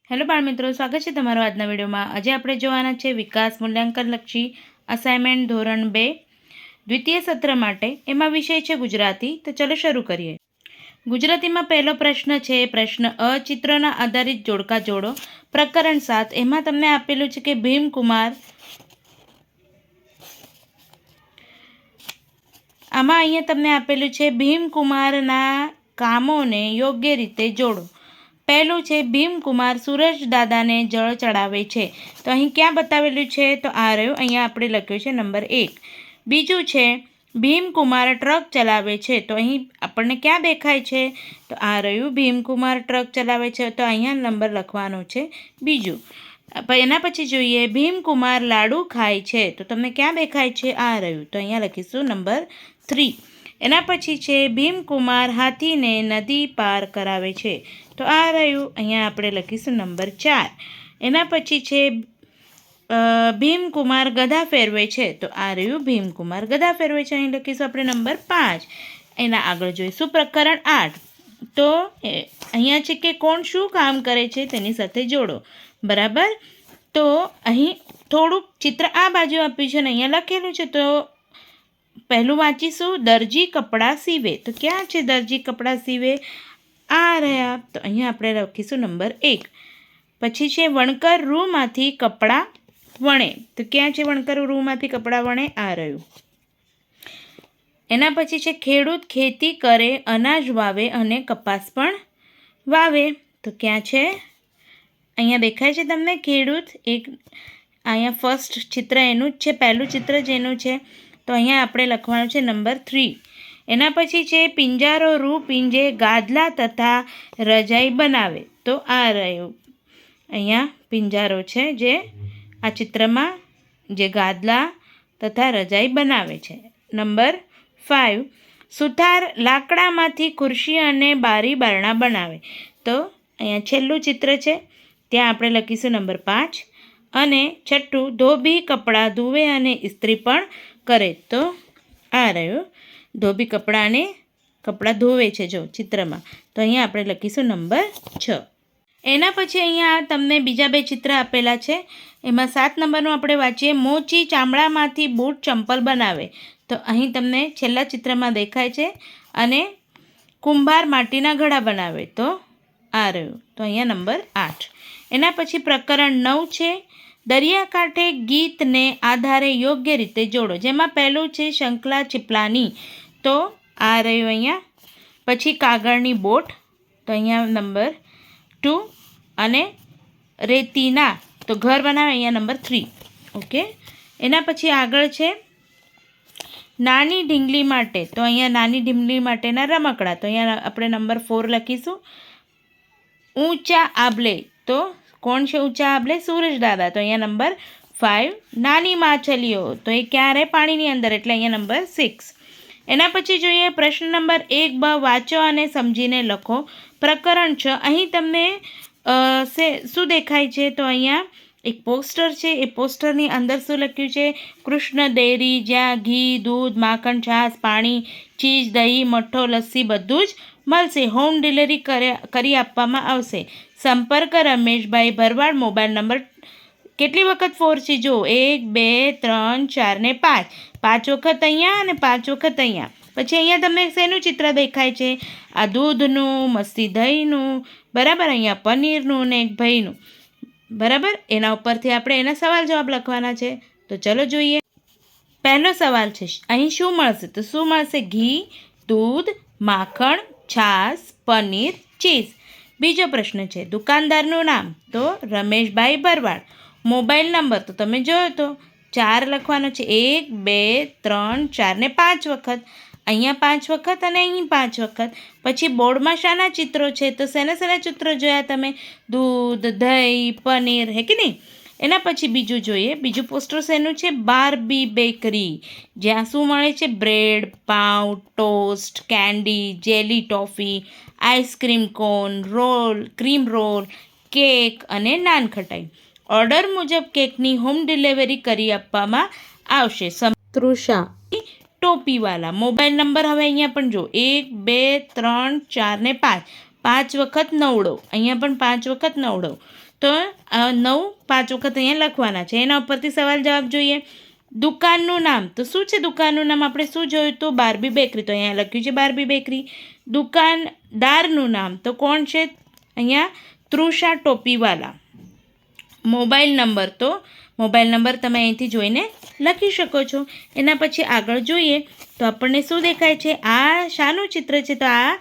Hello બાળ મિત્રો, સ્વાગત છે તમારો આજના વિડીયોમાં। આજે આપણે જોવાના છે વિકાસ મૂલ્યાંકનલક્ષી અસાઇનમેન્ટ ધોરણ 2 દ્વિતીય સત્ર માટે। એમાં વિષય છે ગુજરાતી। તો ચલો શરૂ કરીએ। ગુજરાતીમાં પહેલો પ્રશ્ન છે પ્રશ્ન અ, ચિત્રના આધારિત જોડકા જોડો। પ્રકરણ 7 એમાં તમને આપેલું છે કે ભીમકુમાર, આમાં અહીંયા તમને આપેલું છે ભીમકુમારના કામોને યોગ્ય રીતે જોડો। પહેલું છે ભીમકુમાર સૂરજ દાદાને જળ ચડાવે છે। તો અહીં ક્યાં બતાવેલું છે? તો આ રહ્યું, અહીંયા આપણે લખ્યું છે નંબર 1। બીજું છે ભીમકુમાર ટ્રક ચલાવે છે। તો અહીં આપણને ક્યાં દેખાય છે? તો આ રહ્યું, ભીમકુમાર ટ્રક ચલાવે છે। તો અહીંયા નંબર લખવાનો છે બીજું। એના પછી જોઈએ ભીમકુમાર લાડુ ખાય છે। તો તમને ક્યાં દેખાય છે? આ રહ્યું, તો અહીંયા લખીશું નંબર 3। એના પછી છે ભીમકુમાર હાથીને નદી પાર કરાવે છે। તો આ રહ્યું, અહીંયા આપણે લખીશું નંબર 4। એના પછી છે ભીમકુમાર ગધા ફેરવે છે। તો આ રહ્યું, ભીમકુમાર ગધા ફેરવે છે, અહીં લખીશું આપણે નંબર 5। એના આગળ જોઈશું પ્રકરણ 8। તો અહીંયા છે કે કોણ શું કામ કરે છે તેની સાથે જોડો, બરાબર। તો અહીં થોડુંક ચિત્ર આ બાજુ આપ્યું છે ને અહીંયા લખેલું છે। તો પહેલું વાંચીશું, દરજી કપડાં સીવે। તો ક્યાં છે દરજી કપડાં સીવે? આ રહ્યા, તો અહીંયા આપણે લખીશું નંબર 1। પછી છે વણકર રૂમાંથી કપડાં વણે। તો ક્યાં છે વણકર રૂમાંથી કપડાં વણે? આ રહ્યું। એના પછી છે ખેડૂત ખેતી કરે, અનાજ વાવે અને કપાસ પણ વાવે। તો ક્યાં છે? અહીંયા દેખાય છે તમને ખેડૂત, એક અહીંયા ફર્સ્ટ ચિત્ર એનું જ છે, પહેલું ચિત્ર જ એનું છે। તો અહીંયા આપણે લખવાનું છે નંબર 3। એના પછી છે પિંજારો રૂ પીંજે, ગાદલા તથા રજાઈ બનાવે। તો આ રહ્યું, અહીંયા પિંજારો છે જે આ ચિત્રમાં જે ગાદલા તથા રજાઈ બનાવે છે। નંબર 5, સુથાર લાકડામાંથી ખુરશી અને બારી બારણા બનાવે। તો અહીંયા છેલ્લું ચિત્ર છે, ત્યાં આપણે લખીશું નંબર 5। અને છઠ્ઠું, ધોબી કપડાં ધુવે અને ઇસ્ત્રી પણ કરે। તો આ રહ્યું, ધોબી કપડાં ધોવે છે જો ચિત્રમાં। તો અહીંયા આપણે લખીશું નંબર 6। એના પછી અહીંયા તમને બીજા બે ચિત્ર આપેલા છે। એમાં 7 નંબરનું આપણે વાંચીએ, મોચી ચામડામાંથી બૂટ ચંપલ બનાવે। તો અહીં તમને છેલ્લા ચિત્રમાં દેખાય છે। અને કુંભાર માટીના ઘડા બનાવે। તો આ રહ્યું, તો અહીંયા નંબર 8। એના પછી પ્રકરણ 9 છે, દરિયાકાંઠે ગીતને આધારે યોગ્ય રીતે જોડો। જેમાં પહેલું છે શંખલા ચીપલાની। તો આ રહ્યું અહીંયા। પછી કાગળની બોટ। તો અહીંયા નંબર 2। અને રેતીના તો ઘર બનાવે, અહીંયા નંબર 3। ઓકે। એના પછી આગળ છે નાની ઢીંગલી માટે। તો અહીંયા નાની ઢીંગલી માટેના રમકડા। તો અહીંયા આપણે નંબર 4 લખીશું। ઊંચા આબલે। તો કોણ છે ઊંચા આબલે? સૂરજ દાદા। તો અહીંયા નંબર 5। નાની માછલીઓ, તો એ ક્યાં રહે? પાણીની અંદર, એટલે અહીંયા નંબર 6। એના પછી જોઈએ પ્રશ્ન નંબર 1બ, વાંચો અને સમજીને લખો। પ્રકરણ 6, અહીં તમને શું દેખાય છે? તો અહીંયા એક પોસ્ટર છે, એ પોસ્ટરની અંદર શું લખ્યું છે? કૃષ્ણ ડેરી, જ્યાં ઘી, દૂધ, માખણ, છાશ, પાણી, ચીઝ, દહીં, મઠ્ઠો, લસ્સી બધું જ મળશે। હોમ ડિલિવરી કરી આપવામાં આવશે। સંપર્ક રમેશભાઈ ભરવાડ। મોબાઈલ નંબર કેટલી વખત 4 છે? જો 1 2 3 4 ને 5, 5 વખત અહીંયા અને 5 વખત અહીંયા। પછી અહીંયા તમને શેનું ચિત્ર દેખાય છે? આ દૂધનું, મસ્તી દહીંનું, બરાબર, અહીંયા પનીરનું ને એક ભાઈનું, બરાબર। એના ઉપરથી આપણે એના સવાલ જવાબ લખવાના છે। તો ચલો જોઈએ। પહેલો સવાલ છે, અહીં શું મળશે? તો શું મળશે? ઘી, દૂધ, માખણ, છાશ, પનીર, ચીઝ। બીજો પ્રશ્ન છે દુકાનદારનું નામ। તો રમેશભાઈ ભરવાડ। મોબાઈલ નંબર તો તમે જોયો તો 4 લખવાનો છે, 1 2 3 4 ને 5 વખત, અહીંયા 5 વખત અને અહીં 5 વખત। પછી બોર્ડમાં શાના ચિત્રો છે? તો શેના ચિત્રો જોયા તમે? દૂધ, દહીં, પનીર, હે કે નહીં? એના પછી બીજું જોઈએ, બીજું પોસ્ટર શેનું છે? બાર્બી બેકરી, જ્યાં શું મળે છે? બ્રેડ, પાઉં, toast, candy, jelly toffee, ice cream cone, roll, cream roll, cake અને નાનખટાઈ। ઓર્ડર મુજબ કેકની હોમ ડિલિવરી કરી આપવામાં આવશે। તૃષા ટોપીવાલા। મોબાઈલ નંબર હવે અહીંયા પણ જો 1 2 3 4 ને 5, 5 વખત નવડો, અહીંયા પણ 5 વખત નવડો। તો 9 5 વખત અહીંયા લખવાના છે. એના ઉપરથી સવાલ જવાબ જોઈએ. દુકાનનું નામ, તો શું છે દુકાનનું નામ? આપણે શું જોયું તો બાર્બી બેકરી, તો અહીંયા લખ્યું છે બાર્બી બેકરી. દુકાનદારનું નામ તો કોણ છે? અહીંયા તૃષા ટોપીવાલા. મોબાઈલ નંબર, તો મોબાઈલ નંબર તમે અહીંથી જોઈને લખી શકો છો. એના પછી આગળ જોઈએ તો આપણને શું દેખાય છે? આ શાનું ચિત્ર છે? તો આ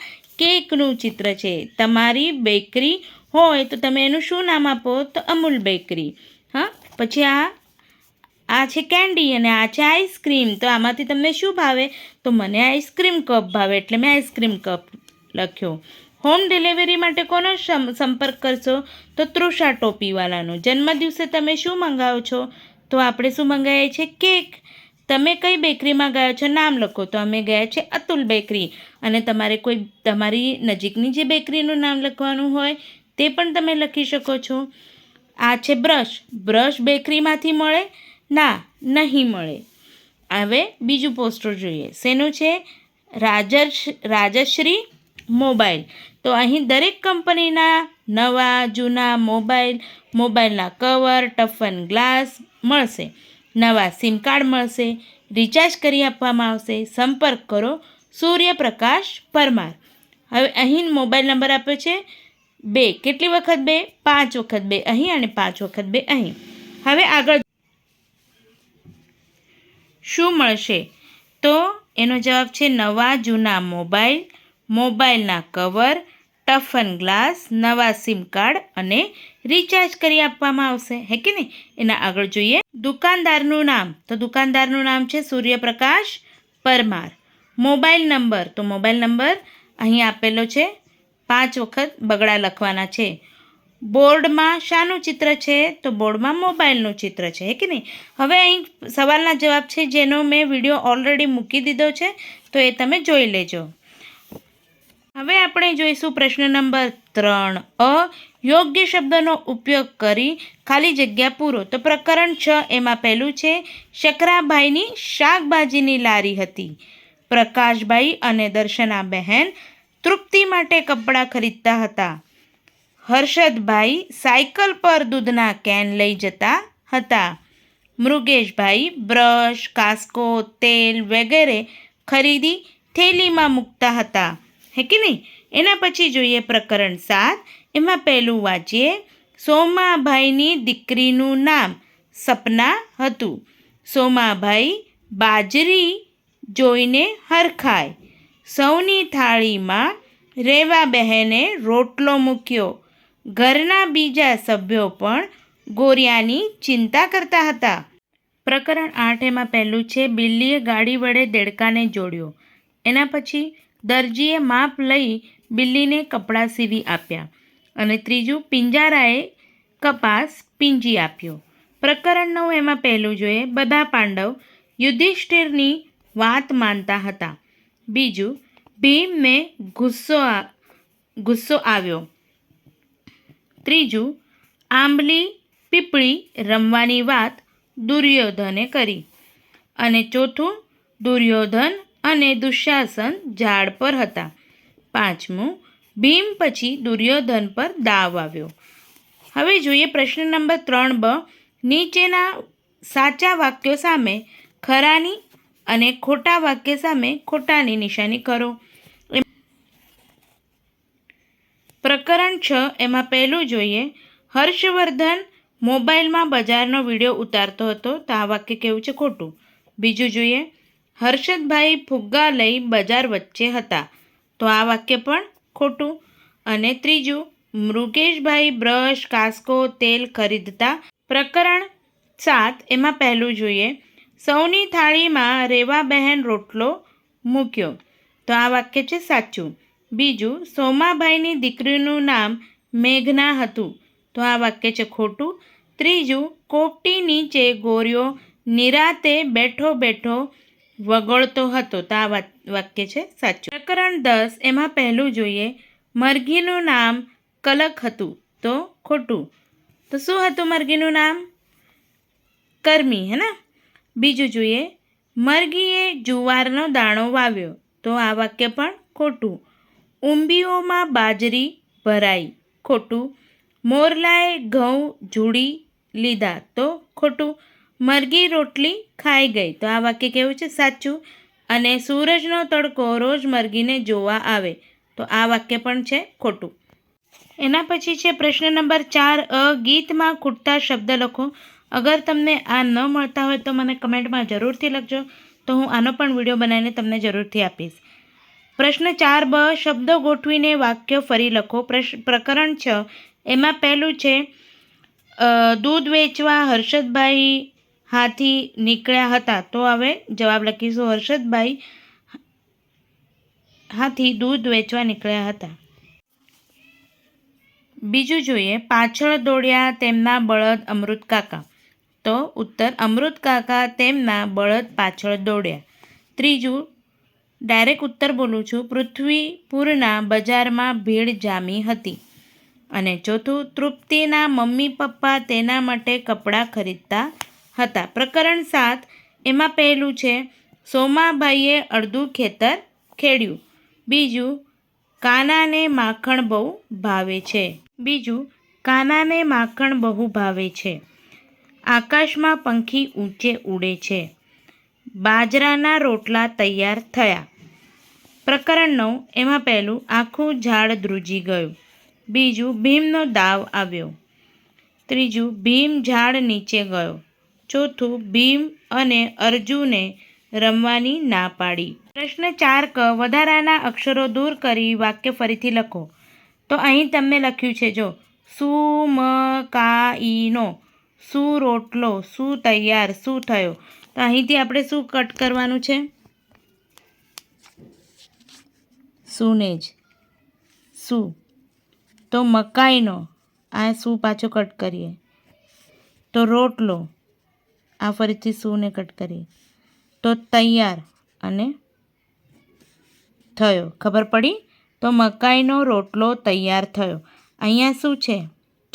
કેકનું ચિત્ર છે. તમારી બેકરી હોય તો તમે એનું શું નામ આપો? તો અમૂલ બેકરી. હા, પછી આ છે કેન્ડી અને આ છે આઈસ્ક્રીમ. તો આમાંથી તમને શું ભાવે? તો મને આઈસ્ક્રીમ કપ ભાવે એટલે મેં આઈસ્ક્રીમ કપ લખ્યો. હોમ ડિલિવરી માટે કોનો સંપર્ક કરશો? તો તૃષા ટોપીવાલાનો. જન્મદિવસે તમે શું મંગાવો છો? તો આપણે શું મંગાવીએ છીએ? કેક. તમે કઈ બેકરીમાં ગયા છો? નામ લખો. તો અમે ગયા છે અતુલ બેકરી. અને તમારે કોઈ તમારી નજીકની જે બેકરીનું નામ લખવાનું હોય તે પણ તમે લખી શકો છો. આ છે બ્રશ. બ્રશ બેકરીમાંથી મળે? ના, નહીં મળે. હવે બીજું પોસ્ટર જોઈએ. શેનું છે? રાજશ્રી મોબાઈલ. તો અહીં દરેક કંપનીના નવા જૂના મોબાઈલના કવર, ટફન ગ્લાસ મળશે. નવા સિમ કાર્ડ મળશે. રિચાર્જ કરી આપવામાં આવશે. સંપર્ક કરો સૂર્યપ્રકાશ પરમાર. હવે અહીં મોબાઈલ નંબર આપ્યો છે 2. કેટલી વખત 2? 5 વખત 2 અહીં અને 5 વખત 2 અહીં. હવે આગળ શું મળશે? તો એનો જવાબ છે નવા જૂના મોબાઈલના કવર, ટફન ગ્લાસ, નવા સિમ કાર્ડ અને રિચાર્જ કરી આપવામાં આવશે. હે કે નહીં? એના આગળ જોઈએ દુકાનદારનું નામ. તો દુકાનદારનું નામ છે સૂર્યપ્રકાશ પરમાર. મોબાઈલ નંબર, તો મોબાઈલ નંબર અહીં આપેલો છે. 5 વખત બગડા લખવાના છે. બોર્ડમાં શાનું ચિત્ર છે? તો બોર્ડમાં મોબાઈલનું ચિત્ર છે. હે કે નહીં? હવે અહીં સવાલના જવાબ છે જેનો મેં વિડીયો ઓલરેડી મૂકી દીધો છે, તો એ તમે જોઈ લેજો. હવે આપણે જોઈશું પ્રશ્ન નંબર 3. યોગ્ય શબ્દનો ઉપયોગ કરી ખાલી જગ્યા પૂરો. તો પ્રકરણ 6 એમાં પહેલું છે શકરાભાઈની શાકભાજીની લારી હતી. પ્રકાશભાઈ અને દર્શનાબહેન તૃપ્તિ માટે કપડાં ખરીદતા હતા. હર્ષદભાઈ સાયકલ પર દૂધના કેન લઈ જતા હતા. મૃગેશભાઈ બ્રશ, કાસ્કો, તેલ વગેરે ખરીદી થેલીમાં મૂકતા હતા. હે કે નહીં? એના પછી જોઈએ પ્રકરણ 7. એમાં પહેલું વાંચીએ. સોમાભાઈની દીકરીનું નામ સપના હતું. સોમાભાઈ બાજરી જોઈને હરખાય. સૌની થાળીમાં રેવાબહેને રોટલો મૂક્યો. ઘરના બીજા સભ્યો પણ ગોરિયાની ચિંતા કરતા હતા. પ્રકરણ 8 એમાં પહેલું છે બિલ્લીએ ગાડી વડે દેડકાને જોડ્યો. એના પછી દરજીએ માપ લઈ બિલ્લીને કપડાં સીવી આપ્યા. અને ત્રીજું પિંજારાએ કપાસ પીંજી આપ્યો. પ્રકરણ 9 એમાં પહેલું જોઈએ બધા પાંડવ યુધિષ્ઠિરની વાત માનતા હતા. બીજું ભીમને ગુસ્સો આવ્યો. ત્રીજું આંબલી પીપળી રમવાની વાત દુર્યોધને કરી. અને ચોથું દુર્યોધન અને દુશાસન ઝાડ પર હતા. પાંચમું ભીમ પછી દુર્યોધન પર દાવ આવ્યો. હવે જોઈએ પ્રશ્ન નંબર 3b. નીચેના સાચા વાક્યો સામે ખરાની અને ખોટા વાક્ય સામે ખોટાની નિશાની કરો. પ્રકરણ 6 એમાં પહેલું જોઈએ હર્ષવર્ધન મોબાઈલમાં બજારનો વિડીયો ઉતારતો હતો. તો આ વાક્ય કેવું છે? ખોટું. બીજું જોઈએ હર્ષદભાઈ ફુગ્ગા લઈ બજાર વચ્ચે હતા. તો આ વાક્ય પણ ખોટું. અને ત્રીજું મૃગેશભાઈ બ્રશ, કાસ્કો, તેલ ખરીદતા. પ્રકરણ 7 એમાં પહેલું જોઈએ સૌની થાળીમાં રેવાબહેન રોટલો મૂક્યો. તો આ વાક્ય છે સાચું. બીજું સોમાભાઈની દીકરીનું નામ મેઘના હતું. તો આ વાક્ય છે ખોટું. ત્રીજું કોકટી નીચે ગોરિયો નિરાતે બેઠો બેઠો વગોળતો હતો. તો આ વાક્ય છે સાચું. પ્રકરણ 10 એમાં પહેલું જોઈએ મરઘીનું નામ કલક હતું. તો ખોટું. તો શું હતું મરઘીનું નામ? કર્મી, હે ને? બીજું જોઈએ મરઘીએ જુવારનો દાણો વાવ્યો. તો આ વાક્ય પણ ખોટું. ઉંબીઓમાં બાજરી ભરાઈ. ખોટું. મોરલાએ ઘઉં ઝૂડી લીધા તો ખોટું. મરઘી રોટલી ખાઈ ગઈ તો આ વાક્ય કેવું છે? સાચું. અને સૂરજનો તડકો રોજ મરઘીને જોવા આવે તો આ વાક્ય પણ છે ખોટું. એના પછી છે પ્રશ્ન નંબર 4 ગીતમાં ખૂટતા શબ્દ લખો. અગર તમને આ ન મળતા હોય તો મને કમેન્ટમાં જરૂરથી લખજો, તો હું આનો પણ વિડીયો બનાવીને તમને જરૂરથી આપીશ. પ્રશ્ન 4 શબ્દો ગોઠવીને વાક્ય ફરી લખો. પ્રકરણ 6 એમાં પહેલું છે દૂધ વેચવા હર્ષદભાઈ હાથી નીકળ્યા હતા તો હવે જવાબ લખીશું હર્ષદભાઈ હાથી દૂધ વેચવા નીકળ્યા હતા. બીજું જોઈએ પાછળ દોડ્યા તેમના બળદ અમૃત કાકા તો ઉત્તર અમૃત કાકા તેમના બળદ પાછળ દોડ્યા. ત્રીજું ડાયરેક્ટ ઉત્તર બોલું છું, પૃથ્વીપુરના બજારમાં ભીડ જામી હતી. અને ચોથું તૃપ્તિના મમ્મી પપ્પા તેના માટે કપડાં ખરીદતા હતા. પ્રકરણ 7 એમાં પહેલું છે સોમાભાઈએ અડધું ખેતર ખેડ્યું. બીજું કાનાને માખણ બહુ ભાવે છે. આકાશમાં પંખી ઊંચે ઉડે છે. બાજરાના રોટલા તૈયાર થયા. પ્રકરણ 9 એમાં પહેલું આખું ઝાડ ધ્રુજી ગયું. બીજું ભીમનો દાવ આવ્યો. ત્રીજું ભીમ ઝાડ નીચે ગયો. ચોથું ભીમ અને અર્જુને રમવાની ના પાડી. પ્રશ્ન 4 વધારાના અક્ષરો દૂર કરી વાક્ય ફરીથી લખો. તો અહીં તમને લખ્યું છે જો સુમકાઈનો, શું રોટલો, શું તૈયાર, શું થયો. તો અહીંથી આપણે શું કટ કરવાનું છે? સુને જ. શું તો મકાઈનો, આ શું પાછો કટ કરીએ તો રોટલો, આ ફરીથી સુને કટ કરીએ તો તૈયાર અને થયો. ખબર પડી? તો મકાઈનો રોટલો તૈયાર થયો. અહીંયા શું છે? ચ.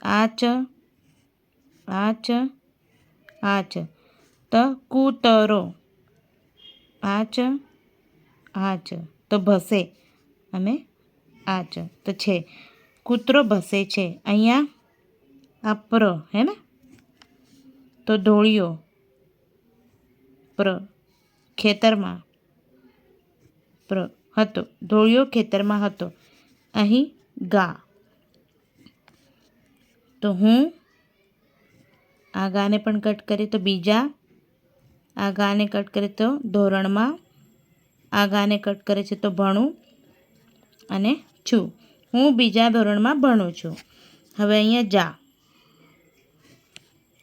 આ ચ તો કૂતરો, આ ચ તો ભસે અને આ ચ તો છે કૂતરો ભસે છે. અહીંયા આ પ્ર હે ને તો ધોળિયો પ્ર ખેતરમાં પ્ર હતો, ધોળિયો ખેતરમાં હતો. અહીં ગા તો હું આ ગાને પણ કટ કરીએ તો બીજા, આ ગાને કટ કરીએ તો ધોરણમાં, આ ગાને કટ કરે છે તો ભણું અને છું. હું બીજા ધોરણમાં ભણું છું. હવે અહીંયા જા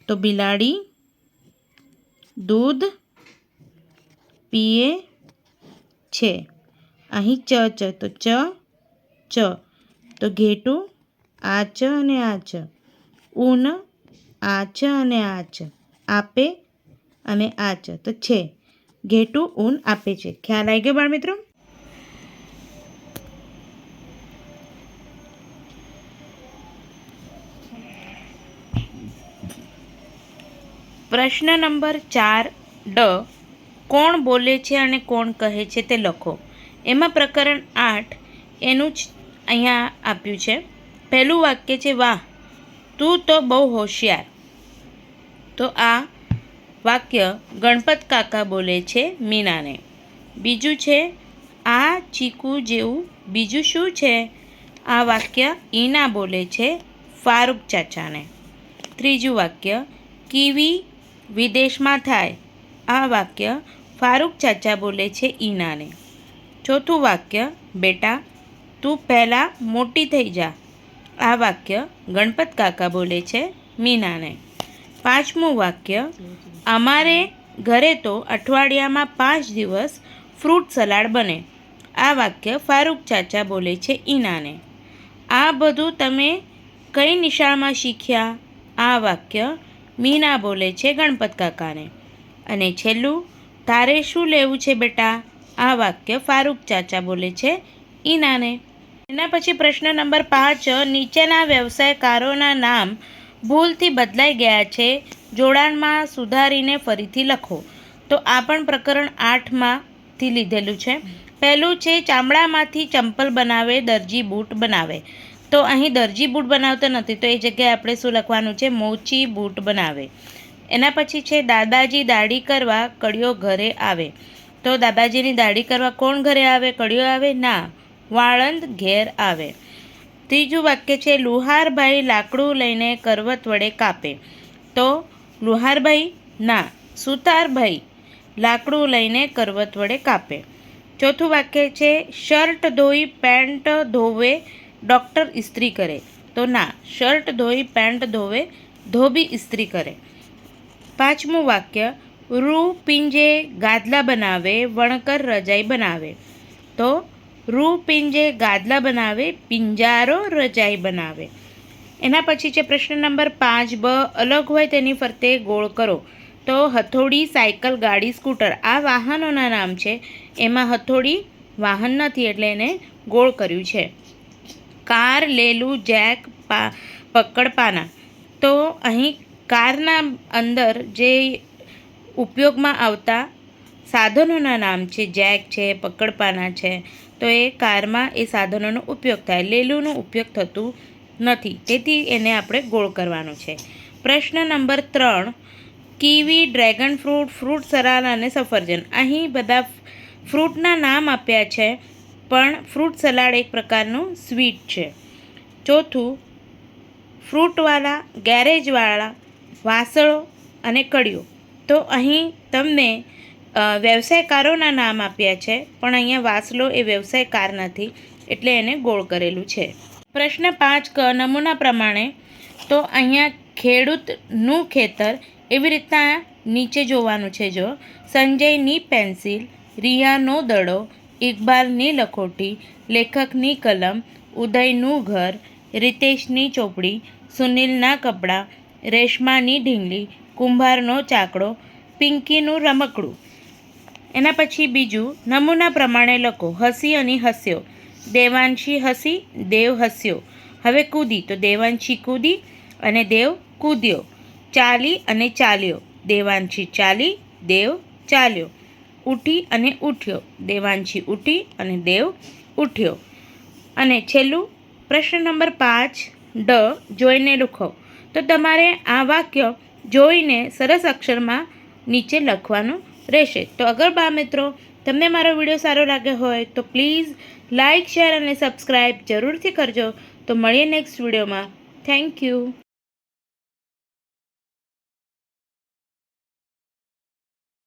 તો બિલાડી દૂધ પીએ છે. અહીં ચ તો ચ તો ઘેટું આ ચ અને આ ચ, ઊન આ ચ અને આ ચ, આપે અને આ ચ તો છે ઘેટું ઊન આપે છે. ખ્યાલ આવી ગયો બાળ મિત્રો? પ્રશ્ન નંબર 4 કોણ બોલે છે અને કોણ કહે છે તે લખો. એમાં પ્રકરણ 8 એનું જ અહીંયા આપ્યું છે. પહેલું વાક્ય છે વાહ તું તો બહુ હોશિયાર. તો આ વાક્ય ગણપત કાકા બોલે છે મીનાને. બીજું છે આ ચીકુ જેવું બીજું શું છે? આ વાક્ય ઈના બોલે છે ફારૂક ચાચાને. ત્રીજું વાક્ય કીવી વિદેશમાં થાય. આ વાક્ય ફારૂક ચાચા બોલે છે ઈનાને. ચોથું વાક્ય બેટા તું પહેલાં મોટી થઈ જા. આ વાક્ય ગણપત કાકા બોલે છે મીનાને. પાંચમું વાક્ય અમારે ઘરે તો અઠવાડિયામાં 5 દિવસ ફ્રૂટ સલાડ બને. આ વાક્ય ફારૂક ચાચા બોલે છે ઈનાને. આ બધું તમે કઈ નિશાળમાં શીખ્યા? આ વાક્ય મીના બોલે છે ગણપત કાકાને. અને છેલ્લું તારે શું લેવું છે બેટા? આ વાક્ય ફારૂક ચાચા બોલે છે ઈનાને. એના પછી પ્રશ્ન નંબર 5 નીચેના વ્યવસાયકારોના નામ ભૂલથી બદલાઈ ગયા છે, જોડાણમાં સુધારીને ફરીથી લખો. તો આ પણ પ્રકરણ 8માંથી લીધેલું છે. પહેલું છે ચામડામાંથી ચંપલ બનાવે, દરજી બૂટ બનાવે. તો અહીં દરજી બૂટ બનાવતો નથી, તો એ જગ્યાએ આપણે શું લખવાનું છે? મોચી બૂટ બનાવે. એના પછી છે દાદાજી દાઢી કરવા કડિયો ઘરે આવે. તો દાદાજીની દાઢી કરવા કોણ ઘરે આવે? કડિયો આવે? ના, વાળંદ ઘેર આવે. ત્રીજું વાક્ય છે લુહારભાઈ લાકડું લઈને કરવત વડે કાપે. તો લુહારભાઈ? ના, સુતારભાઈ લાકડું લઈને કરવત વડે કાપે. ચોથું વાક્ય છે શર્ટ ધોઈ પેન્ટ ધોવે ડૉક્ટર ઇસ્ત્રી કરે. તો ના, શર્ટ ધોઈ પેન્ટ ધોવે ધોબી ઇસ્ત્રી કરે. પાંચમું વાક્ય રૂ પિંજે ગાદલા બનાવે વણકર રજાઈ બનાવે. તો રૂ પિંજે ગાદલા બનાવે પિંજારો રજાઈ બનાવે. એના પછી છે પ્રશ્ન નંબર 5 બ, અલગ હોય તેની ફરતે ગોળ કરો. તો હથોડી, સાયકલ, ગાડી, સ્કૂટર આ વાહનોના નામ છે. એમાં હથોડી વાહન નથી એટલે એને ગોળ કર્યું છે. કાર, લેલું, જેક, પકડપાના. તો અહીં કારના અંદર જે ઉપયોગમાં આવતા સાધનોના નામ છે, જેક છે, પકડપાના છે. તો એ કારમાં એ સાધનોનો ઉપયોગ થાય. લેલુંનો ઉપયોગ થતું નથી, તેથી એને આપણે ગોળ કરવાનું છે. પ્રશ્ન number 3 kiwi, dragon fruit, fruit salad અને સફરજન. અહીં બધા ફ્રૂટના નામ આપ્યા છે, પણ ફ્રૂટ સલાડ એક પ્રકારનું સ્વીટ છે. ચોથું ફ્રૂટવાળા, ગેરેજવાળા, વાસળો અને કડિયો. તો અહીં તમને વ્યવસાયકારોના નામ આપ્યા છે, પણ અહીંયા વાસળો એ વ્યવસાયકાર નથી એટલે એને ગોળ કરેલું છે. પ્રશ્ન 5 ક, નમૂના પ્રમાણે. તો અહીંયા ખેડૂતનું ખેતર એવી રીતના નીચે જોવાનું છે. જો સંજયની પેન્સિલ, રિયાનો દડો, ઇકબાલની લખોટી, લેખકની કલમ, ઉદયનું ઘર, રીતેશની ચોપડી, સુનિલના કપડાં, રેશમાની ઢીંગલી, કુંભારનો ચાકડો, પિંકીનું રમકડું. એના પછી બીજું નમૂના પ્રમાણે લખો. હસી અને હસ્યો. દેવાંશી હસી, દેવ હસ્યો. હવે કૂદી, તો દેવાંશી કૂદી અને દેવ કૂદ્યો. ચાલી અને ચાલ્યો. દેવાંશી ચાલી, દેવ ચાલ્યો. ઉઠી અને ઉઠ્યો. દેવાંશી ઉઠી અને દેવ ઉઠ્યો. અને છેલ્લું પ્રશ્ન નંબર 5 ડ, જોઈને લખો. તો તમારે આ વાક્ય જોઈને સરસ અક્ષરમાં નીચે લખવાનું રહેશે. તો અગર મિત્રો તમને મારો વિડીયો સારો લાગ્યો હોય તો પ્લીઝ લાઇક, શેર અને સબસ્ક્રાઈબ જરૂરથી કરજો. તો મળીએ નેક્સ્ટ વિડીયોમાં. Thank you.